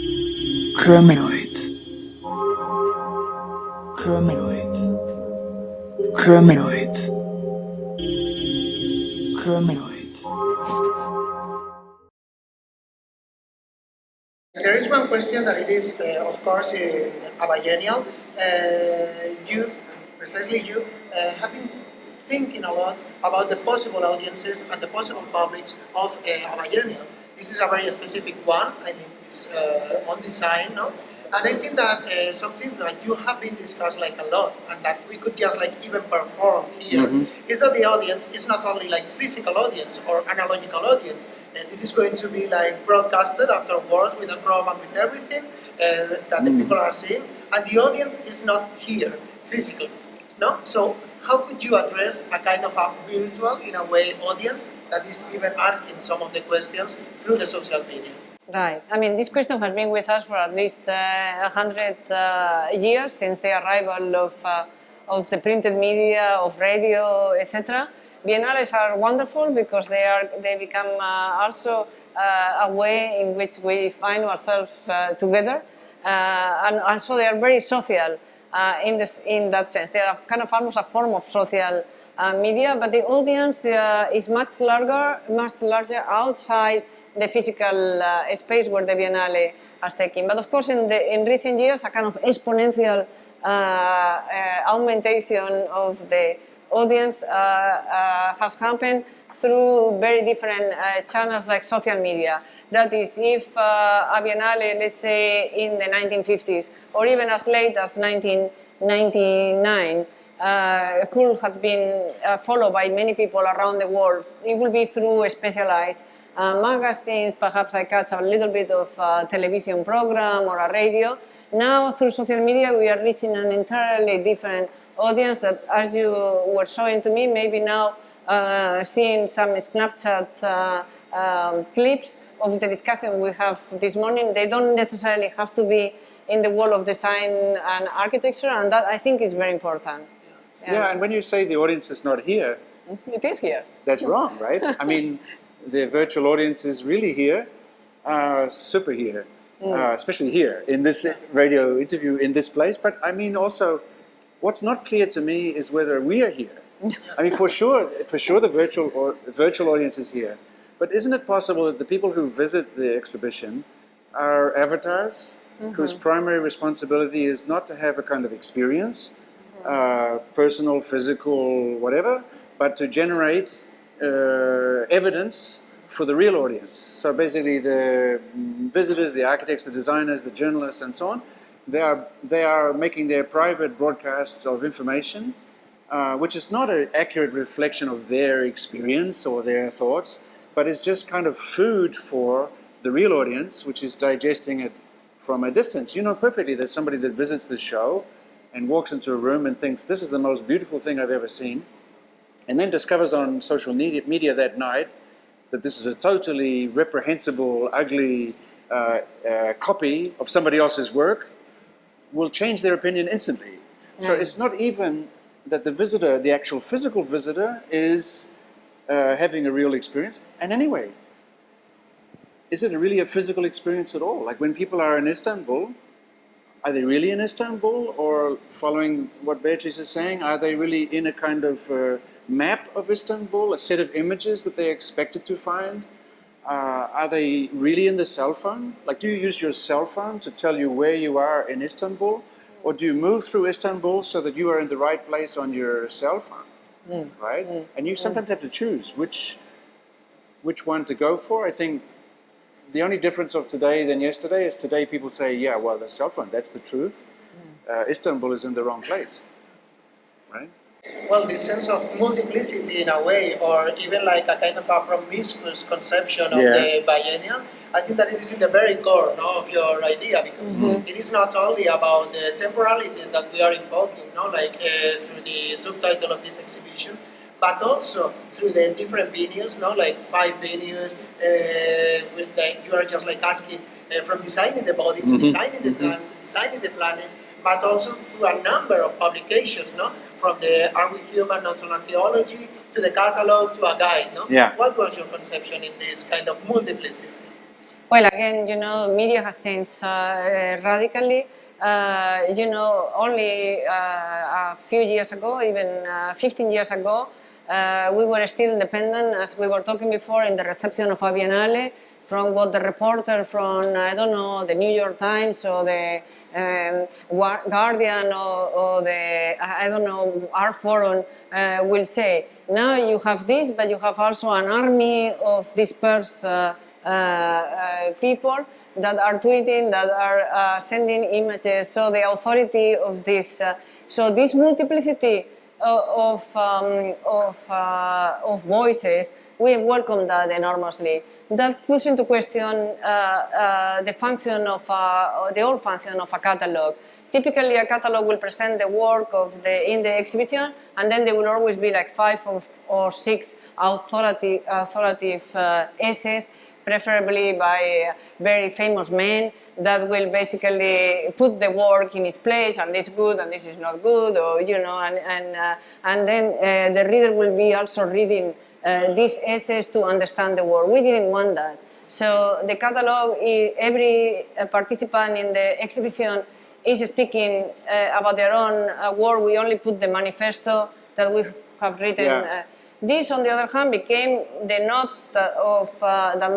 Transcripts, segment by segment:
Chromanoids. Chromanoids. Chromanoids. Chromanoids. There is one question that it is, of course, in a biennial. You, precisely you, have been thinking a lot about the possible audiences and the possible publics of a biennial. This is a very specific one. I mean, it's on design, no? And I think that something that you have been discussed like a lot, and that we could just like even perform here, is that the audience is not only like physical audience or analogical audience. This is going to be like broadcasted afterwards with a chroma, with everything that the people are seeing, and the audience is not here physically. No, so how could you address a kind of a virtual, in a way, audience that is even asking some of the questions through the social media? Right. I mean, this question has been with us for at least 100 years since the arrival of the printed media, of radio, etc. Biennales are wonderful because they become also a way in which we find ourselves together, and also they are very social in that sense. They are kind of almost a form of social media, but the audience is much larger outside the physical space where the Biennale has taken. But of course, in recent years, a kind of exponential augmentation of the audience has happened through very different channels like social media. That is, if a Biennale, let's say in the 1950s, or even as late as 1999, could have been followed by many people around the world, it will be through specialized magazines. Perhaps I catch a little bit of a television program or a radio. Now, through social media, we are reaching an entirely different audience that, as you were showing to me, maybe now seeing some Snapchat clips of the discussion we have this morning. They don't necessarily have to be in the world of design and architecture, and that I think is very important. Yeah, and when you say the audience is not here, it is here. That's wrong, right? I mean, the virtual audience is really here, super here, especially here in this radio interview in this place. But I mean, also, what's not clear to me is whether we are here. I mean, for sure, the virtual audience is here. But isn't it possible that the people who visit the exhibition are avatars whose primary responsibility is not to have a kind of experience, personal, physical, whatever, but to generate evidence for the real audience? So basically the visitors, the architects, the designers, the journalists and so on, they are making their private broadcasts of information, which is not an accurate reflection of their experience or their thoughts, but it's just kind of food for the real audience, which is digesting it from a distance. You know perfectly that somebody that visits the show and walks into a room and thinks, this is the most beautiful thing I've ever seen, and then discovers on social media that night that this is a totally reprehensible, ugly copy of somebody else's work, will change their opinion instantly. So it's not even that the visitor, the actual physical visitor, is having a real experience. And anyway, is it really a physical experience at all? Like when people are in Istanbul, are they really in Istanbul? Or following what Beatriz is saying, are they really in a kind of map of Istanbul, a set of images that they're expected to find? Are they really in the cell phone? Like, do you use your cell phone to tell you where you are in Istanbul? Or do you move through Istanbul so that you are in the right place on your cell phone, right? And you sometimes have to choose which one to go for. I think the only difference of today than yesterday is today people say, yeah, well, the cell phone, that's the truth. Istanbul is in the wrong place, right? Well, this sense of multiplicity in a way, or even like a kind of a promiscuous conception of the biennial, I think that it is in the very core of your idea, because it is not only about the temporalities that we are invoking, like through the subtitle of this exhibition, but also through the different venues, like 5 venues, you are just like asking from designing the body to designing the time to designing the planet, but also through a number of publications, from the Are We Human, Natural Archaeology, to the catalog, to a guide, What was your conception in this kind of multiplicity? Well, again, media has changed radically. Only a few years ago, even 15 years ago, we were still dependent, as we were talking before, in the reception of a Biennale, from what the reporter from, I don't know, the New York Times or the Guardian or the, I don't know, Art Forum will say. Now you have this, but you have also an army of dispersed people that are tweeting, that are sending images. So the authority of this, so this multiplicity of voices, we welcome that enormously. That puts into question the function of the old function of a catalog. Typically, a catalog will present the work in the exhibition, and then there will always be like 5 or 6 authoritative essays, preferably by very famous men, that will basically put the work in its place, and this is good and this is not good, or and then the reader will be also reading these essays to understand the work. We didn't want that. So the catalog, every participant in the exhibition is speaking about their own work. We only put the manifesto that we have written. Yeah. This, on the other hand, became the notes that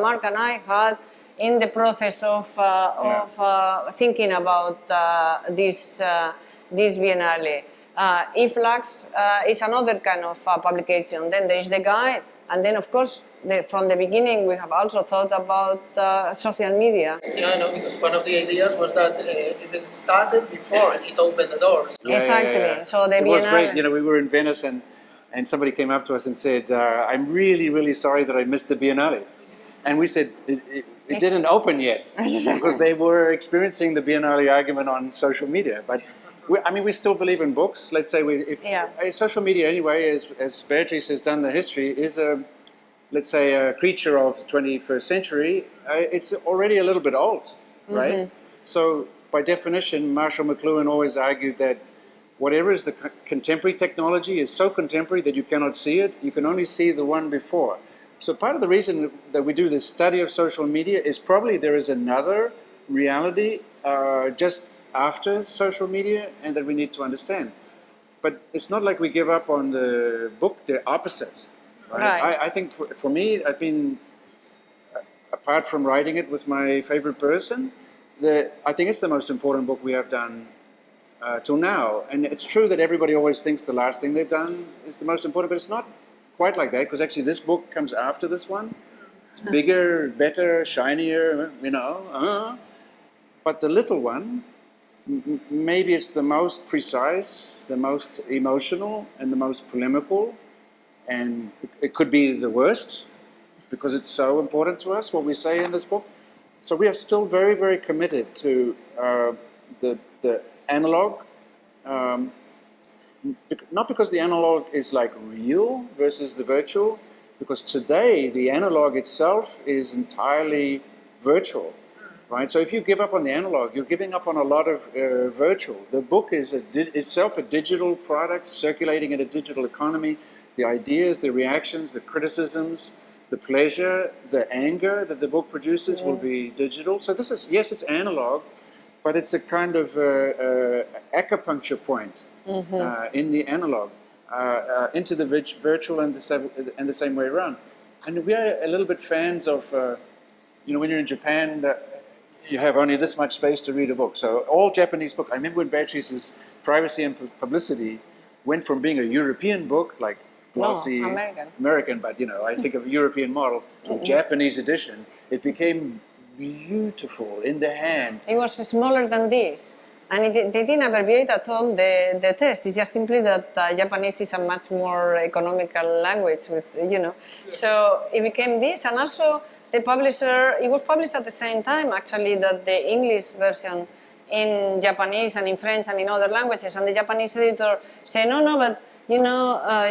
Mark and I had in the process of thinking about this Biennale. IFLAX is another kind of publication. Then there is the guide, and then of course, from the beginning, we have also thought about social media. Yeah, I know, because one of the ideas was that it started before it opened the doors. Yeah, Exactly. yeah, yeah. So the it was Biennale. great. We were in Venice and somebody came up to us and said, I'm really, really sorry that I missed the Biennale. And we said, it didn't open yet, because they were experiencing the Biennale argument on social media. But we still believe in books. Let's say social media anyway, as Beatriz has done the history, is let's say a creature of the 21st century. It's already a little bit old, right? Mm-hmm. So by definition, Marshall McLuhan always argued that whatever is the contemporary technology is so contemporary that you cannot see it. You can only see the one before. So part of the reason that we do this study of social media is probably there is another reality just after social media, and that we need to understand. But it's not like we give up on the book, the opposite. Right? I think for me, I've been, apart from writing it with my favorite person, I think it's the most important book we have done till now. And it's true that everybody always thinks the last thing they've done is the most important, but it's not quite like that, because actually this book comes after this one. It's bigger, better, shinier, But the little one, maybe it's the most precise, the most emotional, and the most polemical, and it could be the worst, because it's so important to us, what we say in this book. So we are still very, very committed to the analog, not because the analog is like real versus the virtual, because today the analog itself is entirely virtual, right? So if you give up on the analog, you're giving up on a lot of virtual. The book is itself a digital product circulating in a digital economy. The ideas, the reactions, the criticisms, the pleasure, the anger that the book produces will be digital. So this is, yes, it's analog, but it's a kind of acupuncture point in the analog into the virtual and the same way around. And we are a little bit fans of, when you're in Japan, you have only this much space to read a book. So all Japanese books, I remember when Beatriz's Privacy and Publicity went from being a European book, like glossy American, but I think of a European model, to a Japanese edition, it became beautiful in the hand. It was smaller than this, and they didn't abbreviate at all the test. It's just simply that Japanese is a much more economical language, So it became this, and also the publisher, it was published at the same time actually that the English version in Japanese and in French and in other languages, and the Japanese editor said, no, but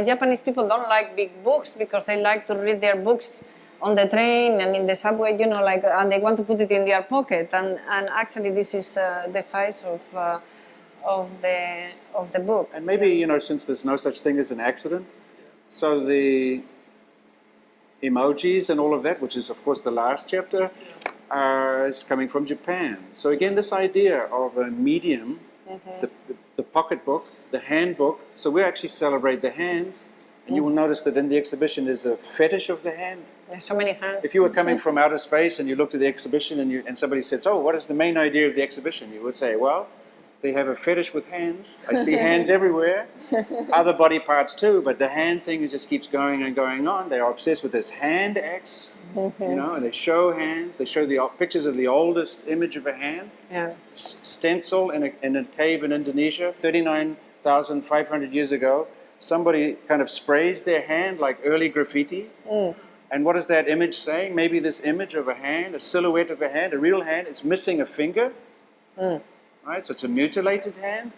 Japanese people don't like big books because they like to read their books on the train and in the subway, and they want to put it in their pocket. And actually, this is the size of the book. And maybe since there's no such thing as an accident, so the emojis and all of that, which is of course the last chapter, is coming from Japan. So again, this idea of a medium, the pocketbook, the handbook. So we actually celebrate the hand, and you will notice that in the exhibition is a fetish of the hand. There's so many hands. If you were coming from outer space and you looked at the exhibition and somebody says, "Oh, what is the main idea of the exhibition?" You would say, "Well, they have a fetish with hands. I see hands everywhere. Other body parts too, but the hand thing just keeps going and going on. They are obsessed with this hand X, you know, and they show hands. They show the pictures of the oldest image of a hand, stencil in a cave in Indonesia, 39,500 years ago. Somebody kind of sprays their hand like early graffiti. And what is that image saying? Maybe this image of a hand, a silhouette of a hand, a real hand, it's missing a finger. Right? So it's a mutilated hand.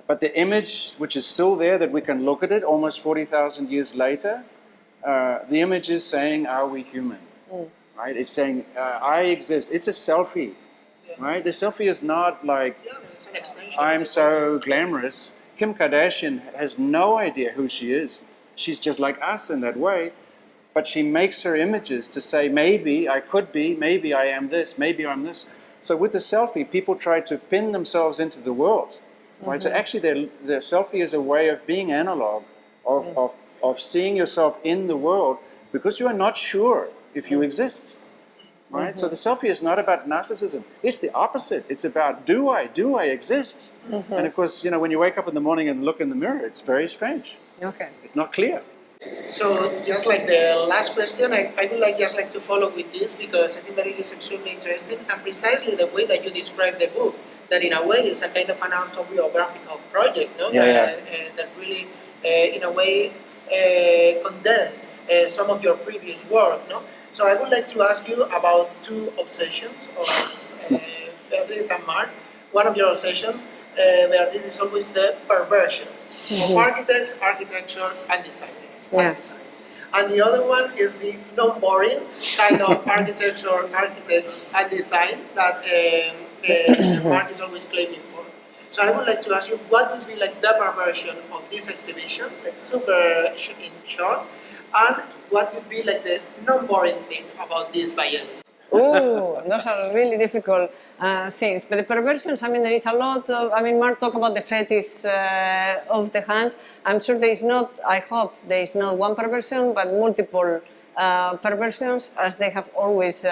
But the image, which is still there, that we can look at it almost 40,000 years later, the image is saying, are we human? Right? It's saying, I exist. It's a selfie. Right? The selfie is not like, it's an extension. I'm so glamorous. Kim Kardashian has no idea who she is. She's just like us in that way. But she makes her images to say, maybe I could be, maybe I am this, maybe I'm this. So with the selfie, people try to pin themselves into the world. Right? So actually, the selfie is a way of being analog, of seeing yourself in the world, because you are not sure if you exist. Right? So the selfie is not about narcissism. It's the opposite. It's about, do I exist? And of course, you know, when you wake up in the morning and look in the mirror, it's very strange. Okay. It's not clear. So just like the last question, I would like just like to follow with this, because I think that it is extremely interesting, and precisely the way that you describe the book, that in a way is a kind of an autobiographical project, no? That really, in a way, condense some of your previous work, no? So I would like to ask you about two obsessions of Beatriz and Mark. One of your obsessions, Beatriz, is always the perversions of architects, architecture, and designers. And the other one is the non-boring kind of architecture, architects, and design that Mark is always claiming for. So I would like to ask you, what would be like the perversion of this exhibition, like super in short, and what would be like the non-boring thing about this biennial? Oh, those are really difficult things. But the perversions, I mean, there is a lot of, I mean, Mark talked about the fetish of the hands. I'm sure there is not, I hope there is not one perversion, but multiple perversions, as they have always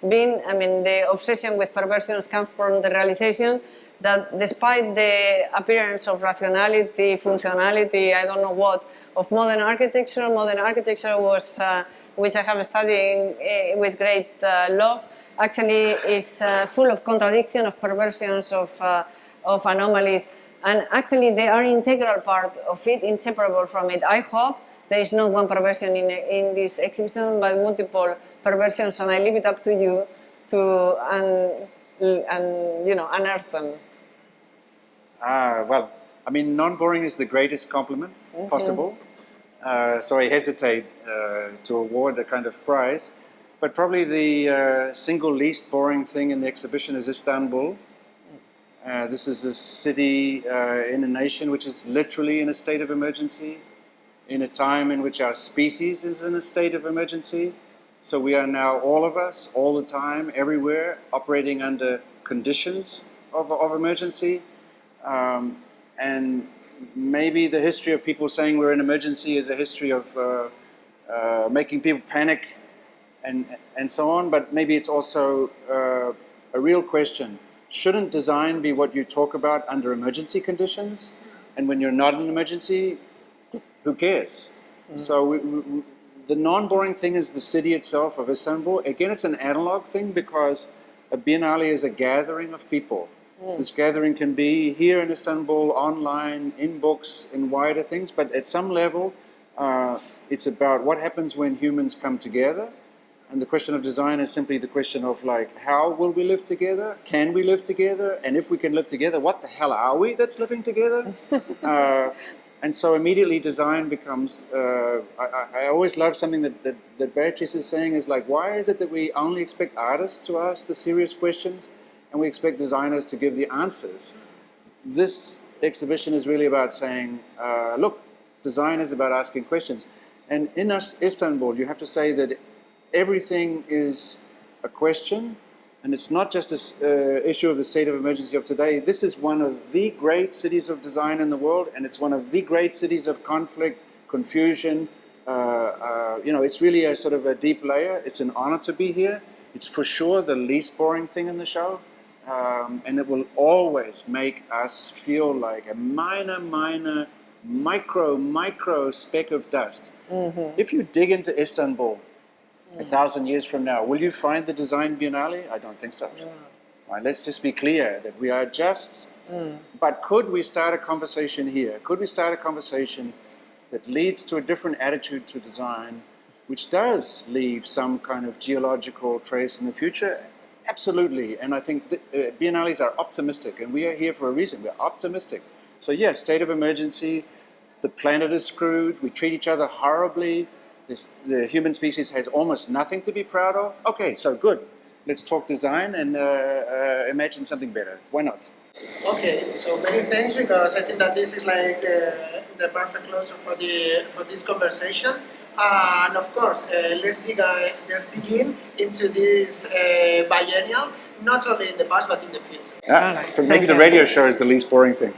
been. I mean, the obsession with perversions comes from the realization that despite the appearance of rationality, functionality, I don't know what, of modern architecture was, which I have studied with great love, actually is full of contradiction, of perversions, of anomalies, and actually they are integral part of it, inseparable from it. I hope there is not one perversion in this exhibition, but multiple perversions, and I leave it up to you to you know, unearth them. Well, I mean, non-boring is the greatest compliment possible. So I hesitate to award a kind of prize. But probably the single least boring thing in the exhibition is Istanbul. This is a city in a nation which is literally in a state of emergency, in a time in which our species is in a state of emergency. So we are now, all of us, all the time, everywhere, operating under conditions of emergency. And maybe the history of people saying we're in emergency is a history of making people panic and so on, but maybe it's also a real question. Shouldn't design be what you talk about under emergency conditions? And when you're not in emergency, who cares? So the non-boring thing is the city itself of Istanbul. Again, it's an analog thing because a Biennale is a gathering of people. This gathering can be here in Istanbul, online, in books, in wider things, but at some level, it's about what happens when humans come together. And the question of design is simply the question of like, how will we live together? Can we live together? And if we can live together, what the hell are we that's living together? And so immediately design becomes, I always love something that Beatriz is saying is like, why is it that we only expect artists to ask the serious questions and we expect designers to give the answers? This exhibition is really about saying, look, design is about asking questions. And in Istanbul, you have to say that everything is a question, And it's not just this issue of the state of emergency of today. This is one of the great cities of design in the world, and it's one of the great cities of conflict, confusion. It's really a sort of a deep layer. It's an honor to be here. It's for sure the least boring thing in the show. And it will always make us feel like a minor, micro speck of dust. If you dig into Istanbul 1,000 years from now, will you find the design Biennale? I don't think so. Right, let's just be clear that we are just, but could we start a conversation here? Could we start a conversation that leads to a different attitude to design, which does leave some kind of geological trace in the future? Absolutely, and I think Biennales are optimistic, and we are here for a reason. We're optimistic. So yes, state of emergency, the planet is screwed, we treat each other horribly, the human species has almost nothing to be proud of. Okay, so good. Let's talk design and imagine something better. Why not? Okay, so many thanks, because I think that this is like the perfect closer for this conversation. And of course, let's dig in into this biennial, not only in the past but in the future. Yeah, All right. but maybe Thank the you. radio show is the least boring thing.